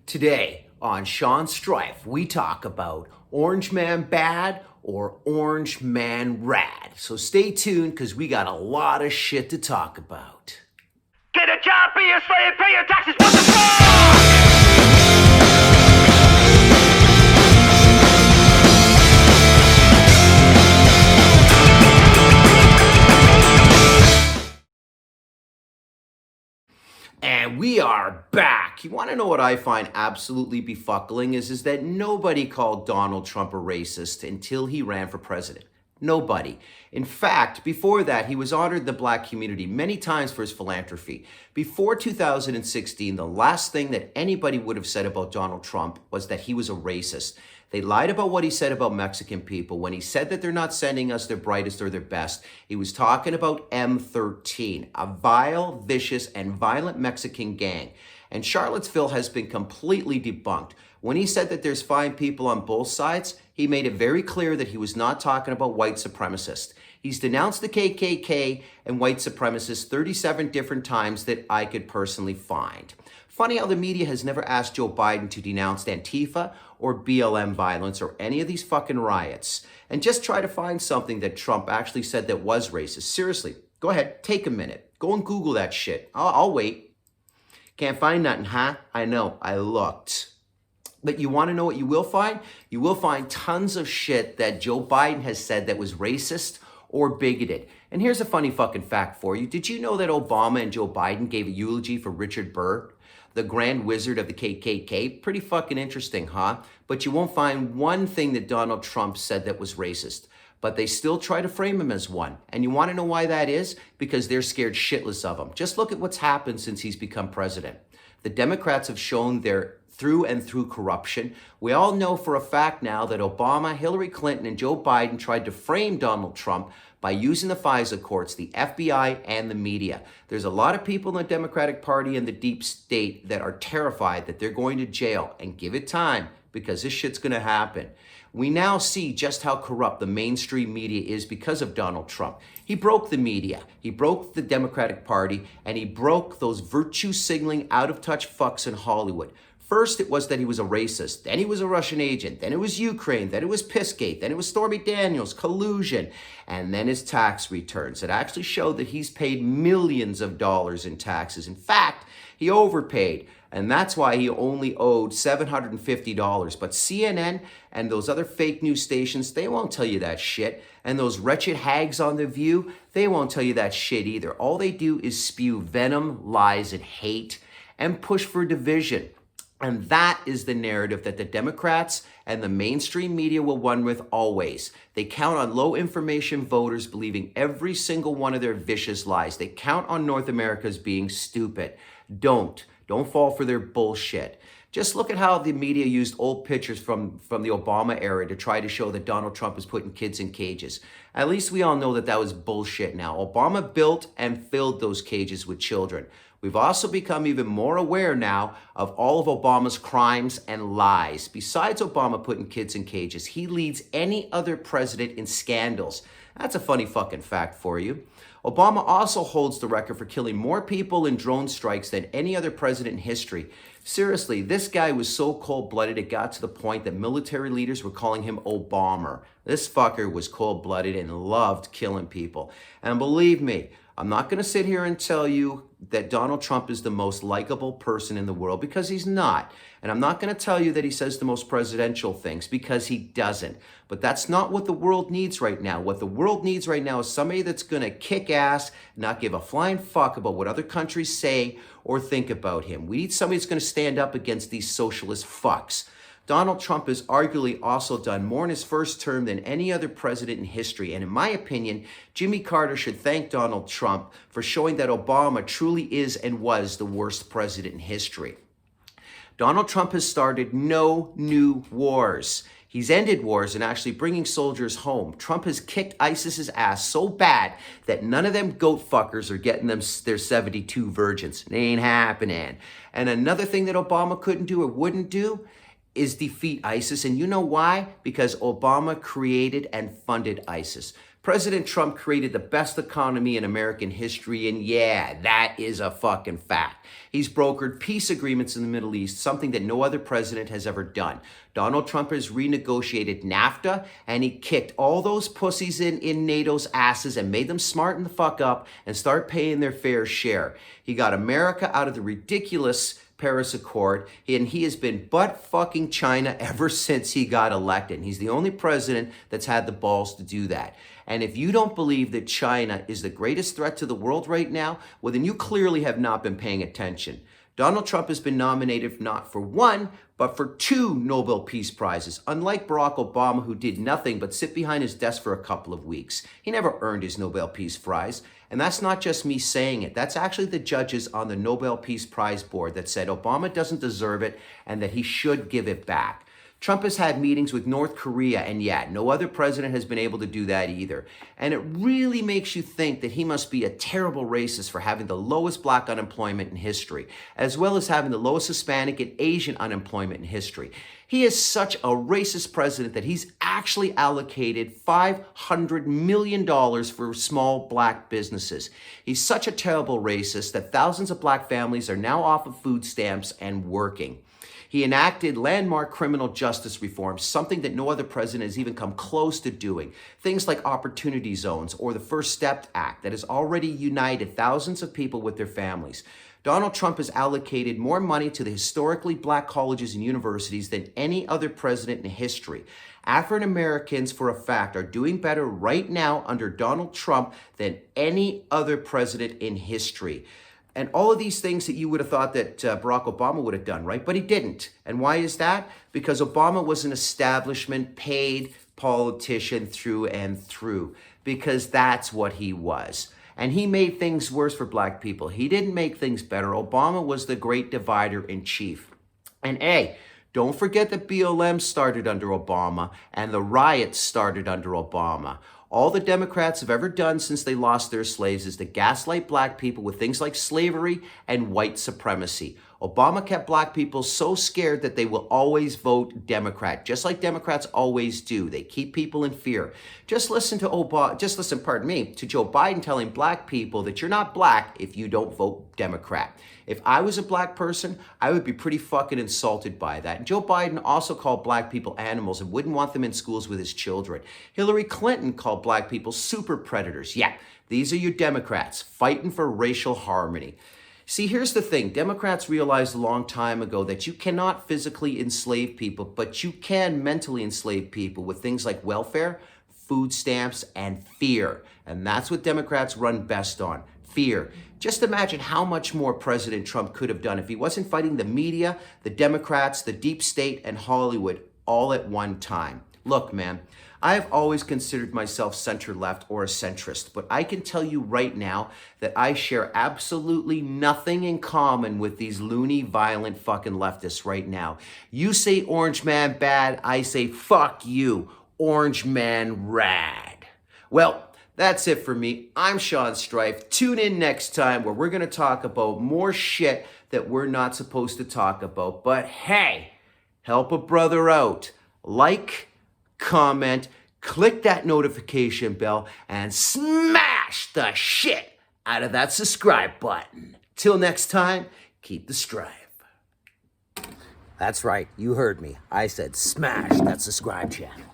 Today on Sean Strife, we talk about OrangeMan Bad or OrangeMan Rad. So stay tuned because we got a lot of shit to talk about. Get a job, be a slave, pay your taxes, what the fuck? And we are back. You want to know what I find absolutely befuddling is that nobody called Donald Trump a racist until he ran for president. Nobody. In fact, before that, he was honored the black community many times for his philanthropy. Before 2016, the last thing that anybody would have said about Donald Trump was that he was a racist. They lied about what he said about Mexican people. When he said that they're not sending us their brightest or their best, he was talking about M13, a vile, vicious, and violent Mexican gang. And Charlottesville has been completely debunked. When he said that there's fine people on both sides, he made it very clear that he was not talking about white supremacists. He's denounced the KKK and white supremacists 37 different times that I could personally find. Funny how the media has never asked Joe Biden to denounce Antifa or BLM violence or any of these fucking riots. And just try to find something that Trump actually said that was racist. Seriously, go ahead, take a minute. Go and Google that shit. I'll wait. Can't find nothing, huh? I know, I looked. But you want to know what you will find? You will find tons of shit that Joe Biden has said that was racist or bigoted. And here's a funny fucking fact for you. Did you know that Obama and Joe Biden gave a eulogy for Richard Burr, the grand wizard of the KKK? Pretty fucking interesting, huh? But you won't find one thing that Donald Trump said that was racist. But they still try to frame him as one. And you want to know why that is? Because they're scared shitless of him. Just look at what's happened since he's become president. The Democrats have shown their through and through corruption. We all know for a fact now that Obama, Hillary Clinton, and Joe Biden tried to frame Donald Trump by using the FISA courts, the FBI, and the media. There's a lot of people in the Democratic Party and the deep state that are terrified that they're going to jail, and give it time because this shit's gonna happen. We now see just how corrupt the mainstream media is because of Donald Trump. He broke the media, he broke the Democratic Party, and he broke those virtue signaling out-of-touch fucks in Hollywood. First, it was that he was a racist. Then he was a Russian agent. Then it was Ukraine. Then it was Pissgate. Then it was Stormy Daniels, collusion. And then his tax returns. It actually showed that he's paid millions of dollars in taxes. In fact, he overpaid. And that's why he only owed $750. But CNN and those other fake news stations, they won't tell you that shit. And those wretched hags on The View, they won't tell you that shit either. All they do is spew venom, lies, and hate, and push for division. And that is the narrative that the Democrats and the mainstream media will run with always. They count on low information voters believing every single one of their vicious lies. They count on North America as being stupid. Don't fall for their bullshit. Just look at how the media used old pictures from the Obama era to try to show that Donald Trump is putting kids in cages. At least we all know that that was bullshit now. Obama built and filled those cages with children. We've also become even more aware now of all of Obama's crimes and lies. Besides Obama putting kids in cages, he leads any other president in scandals. That's a funny fucking fact for you. Obama also holds the record for killing more people in drone strikes than any other president in history. Seriously, this guy was so cold-blooded it got to the point that military leaders were calling him Obama. This fucker was cold-blooded and loved killing people. And believe me, I'm not going to sit here and tell you that Donald Trump is the most likable person in the world, because he's not. And I'm not going to tell you that he says the most presidential things, because he doesn't. But that's not what the world needs right now. What the world needs right now is somebody that's going to kick ass, not give a flying fuck about what other countries say or think about him. We need somebody that's going to stand up against these socialist fucks. Donald Trump has arguably also done more in his first term than any other president in history. And in my opinion, Jimmy Carter should thank Donald Trump for showing that Obama truly is and was the worst president in history. Donald Trump has started no new wars. He's ended wars and actually bringing soldiers home. Trump has kicked ISIS's ass so bad that none of them goat fuckers are getting them their 72 virgins. It ain't happening. And another thing that Obama couldn't do or wouldn't do is defeat ISIS. And you know why? Because Obama created and funded ISIS. President Trump created the best economy in American history, and yeah, that is a fucking fact. He's brokered peace agreements in the Middle East, something that no other president has ever done. Donald Trump has renegotiated NAFTA, and he kicked all those pussies in NATO's asses and made them smarten the fuck up and start paying their fair share. He got America out of the ridiculous Paris Accord, and he has been butt-fucking China ever since he got elected. And he's the only president that's had the balls to do that. And if you don't believe that China is the greatest threat to the world right now, well, then you clearly have not been paying attention. Donald Trump has been nominated not for one, but for 2 Nobel Peace Prizes, unlike Barack Obama, who did nothing but sit behind his desk for a couple of weeks. He never earned his Nobel Peace Prize. And that's not just me saying it. That's actually the judges on the Nobel Peace Prize board that said Obama doesn't deserve it and that he should give it back. Trump has had meetings with North Korea, and yeah, no other president has been able to do that either. And it really makes you think that he must be a terrible racist for having the lowest black unemployment in history, as well as having the lowest Hispanic and Asian unemployment in history. He is such a racist president that he's actually allocated $500 million for small black businesses. He's such a terrible racist that thousands of black families are now off of food stamps and working. He enacted landmark criminal justice reforms, something that no other president has even come close to doing. Things like opportunity zones or the First Step Act that has already united thousands of people with their families. Donald Trump has allocated more money to the historically black colleges and universities than any other president in history. African Americans, for a fact, are doing better right now under Donald Trump than any other president in history. And all of these things that you would have thought that Barack Obama would have done, right? But he didn't. And why is that? Because Obama was an establishment paid politician through and through, because that's what he was. And he made things worse for black people. He didn't make things better. Obama was the great divider in chief. And hey, don't forget that BLM started under Obama and the riots started under Obama. All the Democrats have ever done since they lost their slaves is to gaslight black people with things like slavery and white supremacy. Obama kept black people so scared that they will always vote Democrat, just like Democrats always do. They keep people in fear. Just listen to Joe Biden telling black people that you're not black if you don't vote Democrat. If I was a black person, I would be pretty fucking insulted by that. And Joe Biden also called black people animals and wouldn't want them in schools with his children. Hillary Clinton called black people super predators. Yeah, these are your Democrats fighting for racial harmony. See, here's the thing. Democrats realized a long time ago that you cannot physically enslave people, but you can mentally enslave people with things like welfare, food stamps, and fear. And that's what Democrats run best on, fear. Just imagine how much more President Trump could have done if he wasn't fighting the media, the Democrats, the deep state, and Hollywood all at one time. Look, man, I have always considered myself center-left or a centrist, but I can tell you right now that I share absolutely nothing in common with these loony, violent fucking leftists right now. You say Orange Man bad, I say fuck you, OrangeMan Rad. Well, that's it for me. I'm Sean Strife. Tune in next time where we're going to talk about more shit that we're not supposed to talk about. But hey, help a brother out. Like, comment, click that notification bell, and smash the shit out of that subscribe button. Till next time, keep the strife. That's right, you heard me. I said smash that subscribe channel.